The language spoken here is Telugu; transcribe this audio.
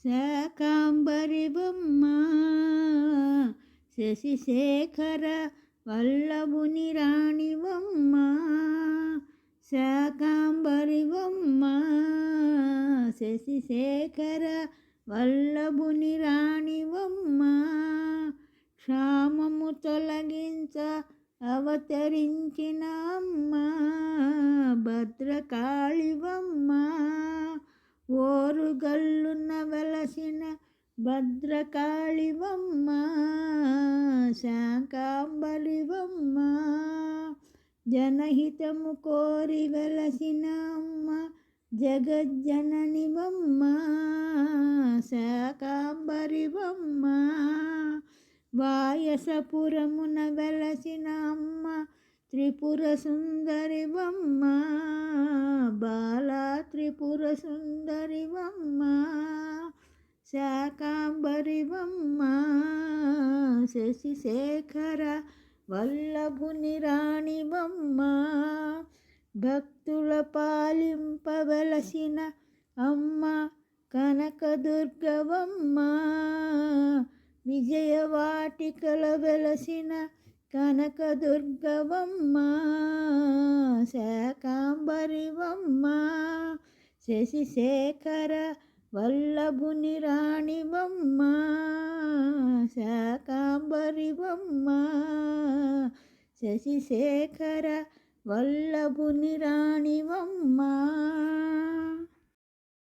శాకాంబరివమ్మ శశిశేఖర వల్లభుని రాణివమ్మ. శాకాంబరివమ్మ శశిశేఖర వల్లభుని రాణివమ్మ. క్షామము తొలగించ అవతరించిన అమ్మ భద్రకాళివమ్మ. ఓరుగల్లున వెలసిన భద్రకాళివమ్మ శాకాంబరివమ్మ. జనహితము కోరి వెలసిన అమ్మ జగజ్జననివమ్మ శాకాంబరివమ్మ. వాయసపురమున వెలసిన అమ్మ త్రిపుర సుందరివమ్మ బాలా త్రిపుర సుందరివమ్మ శాకాంబరివమ్మ. శశిశేఖర వల్లభుని రాణివమ్మ. భక్తుల పాలింపవలసిన అమ్మ కనకదుర్గవమ్మ. విజయవాటికల వెలసిన కనకదుర్గవమ్మ శాకాంబరివమ్మ. శశిశేఖర వల్లభుని రాణివమ్మ శాకాంబరివమ్మ. శశిశేఖర వల్లభుని రాణివమ్మ.